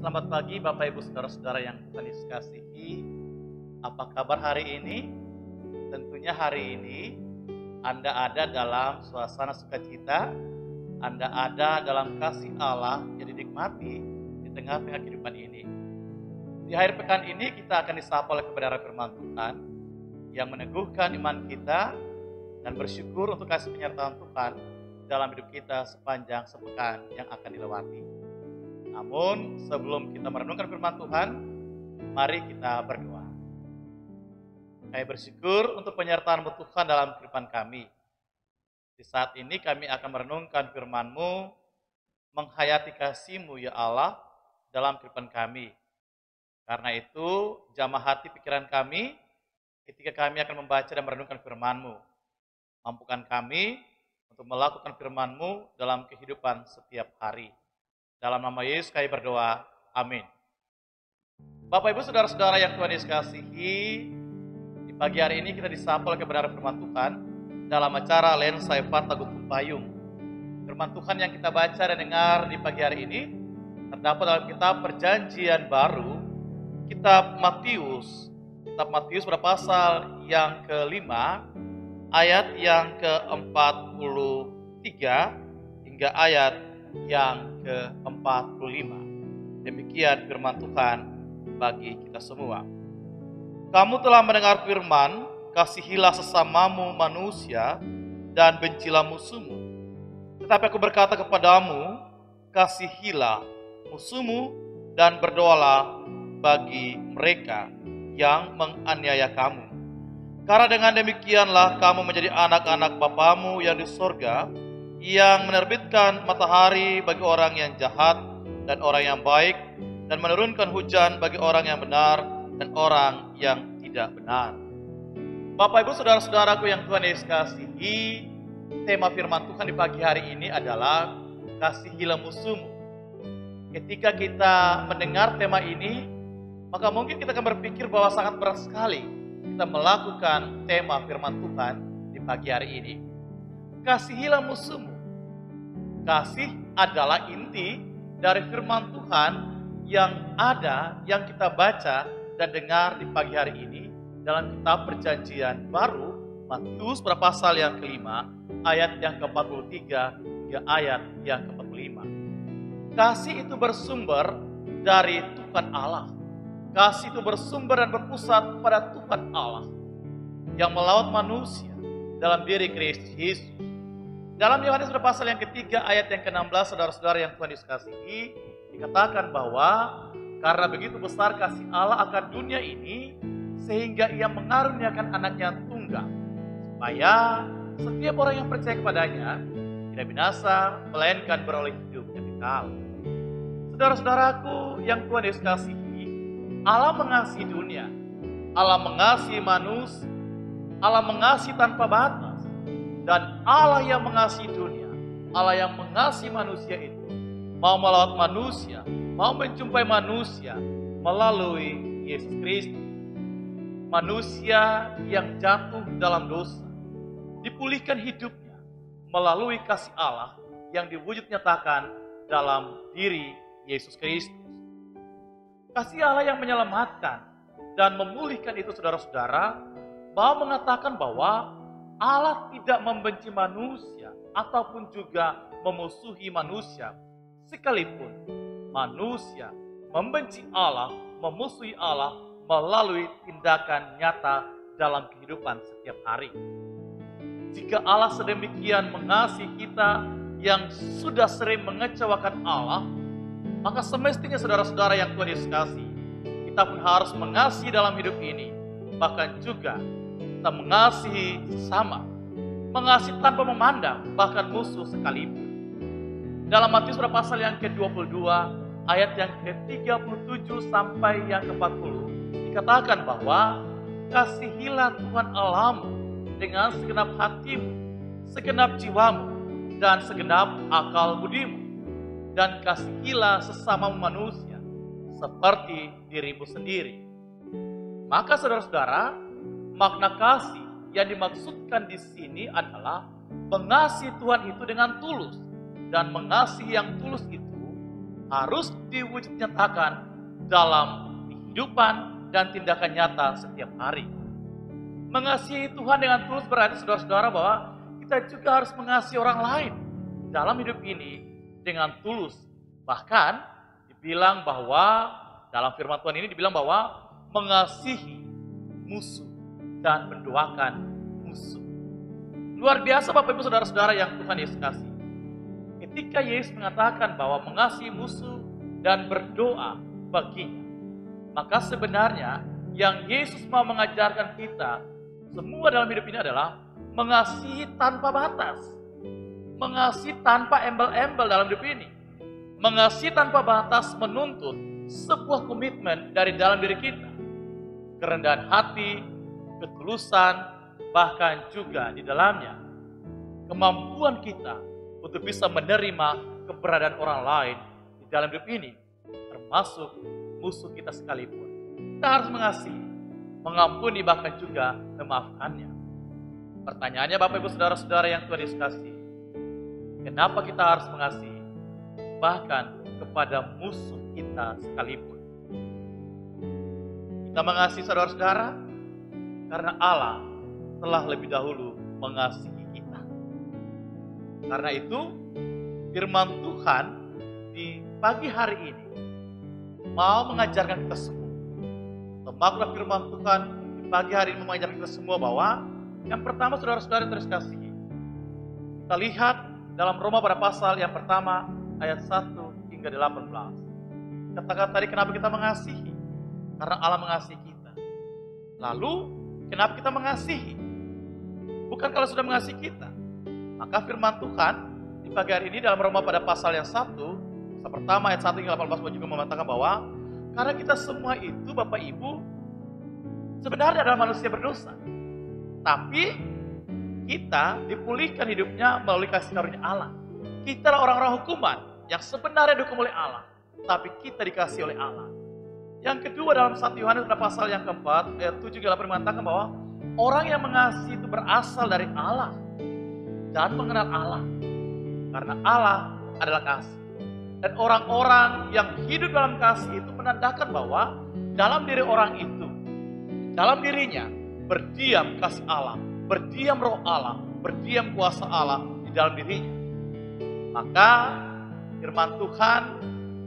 Selamat pagi Bapak Ibu Saudara-saudara yang Tuhan Yesus kasihi. Apa kabar hari ini? Tentunya hari ini Anda ada dalam suasana sukacita, Anda ada dalam kasih Allah yang dinikmati di tengah-tengah kehidupan ini. Di akhir pekan ini kita akan disapa oleh kebenaran firman Tuhan yang meneguhkan iman kita dan bersyukur untuk kasih penyertaan Tuhan dalam hidup kita sepanjang sepekan yang akan dilewati. Namun sebelum kita merenungkan firman Tuhan, mari kita berdoa. Kami bersyukur untuk penyertaan-Mu Tuhan dalam kehidupan kami. Di saat ini kami akan merenungkan firman-Mu, menghayati kasih-Mu ya Allah dalam kehidupan kami. Karena itu, jamah hati pikiran kami ketika kami akan membaca dan merenungkan firman-Mu. Mampukan kami untuk melakukan firman-Mu dalam kehidupan setiap hari. Dalam nama Yesus kami berdoa, amin. Bapak Ibu Saudara-saudara yang Tuhan Yesus kasihi, di pagi hari ini kita disapa oleh kebenaran firman Tuhan dalam acara Lensa Fata Gutung Payung. Firman Tuhan yang kita baca dan dengar di pagi hari ini terdapat dalam kitab Perjanjian Baru, kitab Matius pada pasal yang kelima, ayat yang ke-43 hingga ayat yang ke-45. Demikian firman Tuhan bagi kita semua. Kamu telah mendengar firman, kasihilah sesamamu manusia dan bencilah musuhmu. Tetapi aku berkata kepadamu, kasihilah musuhmu dan berdoalah bagi mereka yang menganiaya kamu. Karena dengan demikianlah kamu menjadi anak-anak Bapamu yang di sorga, yang menerbitkan matahari bagi orang yang jahat dan orang yang baik, dan menurunkan hujan bagi orang yang benar dan orang yang tidak benar. Bapak Ibu Saudara-saudaraku yang Tuhan Yesus kasihi, tema firman Tuhan di pagi hari ini adalah kasihilah musuhmu. Ketika kita mendengar tema ini, maka mungkin kita akan berpikir bahwa sangat berat sekali kita melakukan tema firman Tuhan di pagi hari ini. Kasihilah musuhmu. Kasih adalah inti dari firman Tuhan yang ada, yang kita baca dan dengar di pagi hari ini dalam kitab Perjanjian Baru, Matius pada pasal yang kelima, ayat yang ke-43 hingga ayat yang ke-45. Kasih itu bersumber dari Tuhan Allah. Kasih itu bersumber dan berpusat pada Tuhan Allah yang melawat manusia dalam diri Kristus Yesus. Dalam Yohanes pada pasal yang ketiga ayat yang ke-16, saudara-saudara yang Tuhan Yesus kasihi, dikatakan bahwa karena begitu besar kasih Allah akan dunia ini, sehingga ia mengaruniakan anaknya tunggal, supaya setiap orang yang percaya kepadanya tidak binasa, melainkan beroleh hidup yang kekal. Saudara-saudaraku yang Tuhan Yesus kasihi, Allah mengasihi dunia, Allah mengasihi manusia, Allah mengasihi tanpa batas. Dan Allah yang mengasihi dunia, Allah yang mengasihi manusia itu mau melawat manusia, mau menjumpai manusia melalui Yesus Kristus. Manusia yang jatuh dalam dosa dipulihkan hidupnya melalui kasih Allah yang diwujud nyatakan dalam diri Yesus Kristus. Kasih Allah yang menyelamatkan dan memulihkan itu, saudara-saudara, mau mengatakan bahwa Allah tidak membenci manusia ataupun juga memusuhi manusia, sekalipun manusia membenci Allah, memusuhi Allah melalui tindakan nyata dalam kehidupan setiap hari. Jika Allah sedemikian mengasihi kita yang sudah sering mengecewakan Allah, maka semestinya saudara-saudara yang Tuhan Yesus kasih, kita pun harus mengasihi dalam hidup ini, bahkan juga kita mengasihi sesama, mengasihi tanpa memandang, bahkan musuh sekalipun. Dalam Matius pasal yang ke-22, ayat yang ke-37 sampai yang ke-40, dikatakan bahwa kasihilah Tuhan Allahmu dengan segenap hatimu, segenap jiwamu, dan segenap akal budimu. Dan kasihilah sesama manusia seperti dirimu sendiri. Maka saudara-saudara, makna kasih yang dimaksudkan di sini adalah mengasihi Tuhan itu dengan tulus. Dan mengasihi yang tulus itu harus diwujud nyatakan dalam kehidupan dan tindakan nyata setiap hari. Mengasihi Tuhan dengan tulus berarti saudara-saudara bahwa kita juga harus mengasihi orang lain dalam hidup ini dengan tulus. Bahkan dibilang bahwa dalam firman Tuhan ini dibilang bahwa mengasihi musuh dan mendoakan musuh. Luar biasa Bapak Ibu Saudara-saudara yang Tuhan Yesus kasih. Ketika Yesus mengatakan bahwa mengasihi musuh dan berdoa baginya, maka sebenarnya yang Yesus mau mengajarkan kita semua dalam hidup ini adalah mengasihi tanpa batas. Mengasihi tanpa embel-embel dalam hidup ini. Mengasihi tanpa batas menuntut sebuah komitmen dari dalam diri kita. Kerendahan hati, ketulusan, bahkan juga di dalamnya kemampuan kita untuk bisa menerima keberadaan orang lain di dalam hidup ini, termasuk musuh kita sekalipun. Kita harus mengasihi, mengampuni, bahkan juga memaafkannya. Pertanyaannya Bapak Ibu Saudara-saudara yang Tuhan Yesus kasih, kenapa kita harus mengasihi bahkan kepada musuh kita sekalipun? Kita mengasihi saudara-saudara karena Allah telah lebih dahulu mengasihi kita. Karena itu firman Tuhan di pagi hari ini mau mengajarkan kita semua. Temaklah firman Tuhan di pagi hari ini mengajarkan kita semua bahwa yang pertama saudara-saudara yang terkasihi, kita lihat dalam Roma pada pasal yang pertama ayat 1 hingga 18. Katakan tadi kenapa kita mengasihi? Karena Allah mengasihi kita. Lalu kenapa kita mengasihi? Bukan kalau sudah mengasihi kita. Maka firman Tuhan di pagi hari ini dalam Roma pada pasal yang 1, pasal pertama ayat 1 hingga 18 juga mengatakan bahwa karena kita semua itu Bapak Ibu sebenarnya adalah manusia berdosa. Tapi kita dipulihkan hidupnya melalui kasih karunia Allah. Kita adalah orang-orang hukuman yang sebenarnya dihukum oleh Allah, tapi kita dikasih oleh Allah. Yang kedua dalam 1 Yohanes pada pasal yang keempat ayat 7 hingga 8 mengatakan bahwa orang yang mengasihi itu berasal dari Allah dan mengenal Allah. Karena Allah adalah kasih. Dan orang-orang yang hidup dalam kasih itu menandakan bahwa dalam diri orang itu, dalam dirinya berdiam kasih Allah, berdiam roh Allah, berdiam kuasa Allah di dalam dirinya. Maka firman Tuhan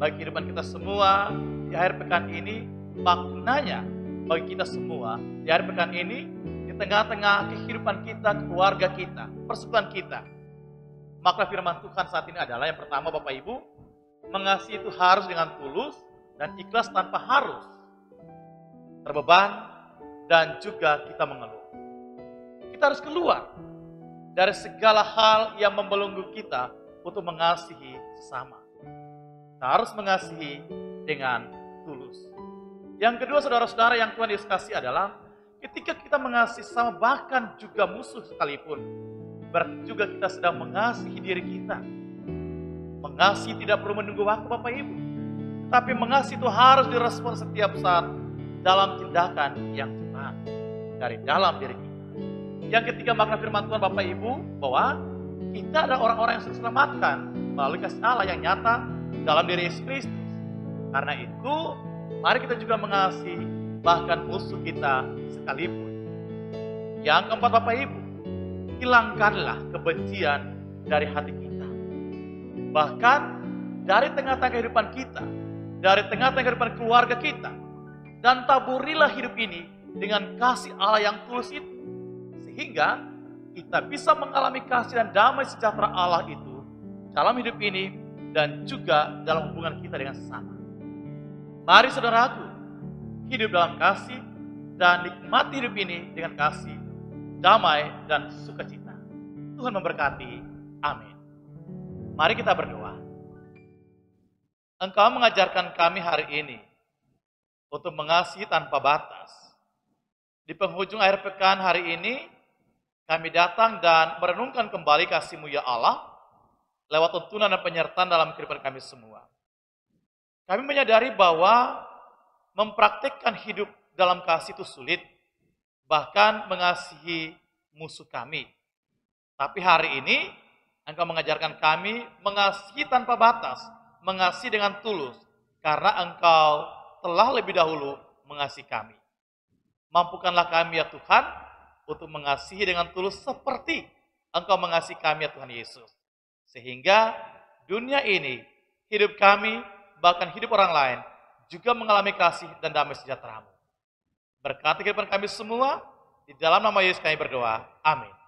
bagi kehidupan kita semua di akhir pekan ini, maknanya bagi kita semua di akhir pekan ini, di tengah-tengah kehidupan kita, keluarga kita, persekutuan kita. Maka firman Tuhan saat ini adalah yang pertama Bapak Ibu, mengasihi itu harus dengan tulus dan ikhlas tanpa harus terbeban dan juga kita mengeluh. Kita harus keluar dari segala hal yang membelenggu kita untuk mengasihi sesama. Kita harus mengasihi dengan tulus. Yang kedua saudara-saudara yang Tuhan Yesus kasih adalah ketika kita mengasihi sesama bahkan juga musuh sekalipun, berarti juga kita sedang mengasihi diri kita. Mengasihi tidak perlu menunggu waktu Bapak Ibu, tapi mengasihi itu harus direspon setiap saat dalam tindakan yang cepat dari dalam diri kita. Yang ketiga makna firman Tuhan Bapak Ibu bahwa kita adalah orang-orang yang diselamatkan melalui kasih Allah yang nyata dalam diri Yesus Kristus. Karena itu mari kita juga mengasihi bahkan musuh kita sekalipun. Yang keempat Bapak Ibu, hilangkanlah kebencian dari hati kita. Bahkan dari tengah-tengah kehidupan kita, dari tengah-tengah kehidupan keluarga kita, dan taburilah hidup ini dengan kasih Allah yang tulus itu. Sehingga kita bisa mengalami kasih dan damai sejahtera Allah itu dalam hidup ini dan juga dalam hubungan kita dengan sesama. Mari saudaraku, hidup dalam kasih dan nikmati hidup ini dengan kasih, damai, dan sukacita. Tuhan memberkati. Amin. Mari kita berdoa. Engkau mengajarkan kami hari ini untuk mengasihi tanpa batas. Di penghujung akhir pekan hari ini, kami datang dan merenungkan kembali kasih-Mu ya Allah lewat tuntunan dan penyertaan dalam kehidupan kami semua. Kami menyadari bahwa mempraktikkan hidup dalam kasih itu sulit, bahkan mengasihi musuh kami. Tapi hari ini, Engkau mengajarkan kami mengasihi tanpa batas, mengasihi dengan tulus, karena Engkau telah lebih dahulu mengasihi kami. Mampukanlah kami ya Tuhan, untuk mengasihi dengan tulus seperti Engkau mengasihi kami ya Tuhan Yesus. Sehingga dunia ini, hidup kami, bahkan hidup orang lain, juga mengalami kasih dan damai sejahtera-Mu. Berkati kehidupan kami semua, di dalam nama Yesus kami berdoa. Amin.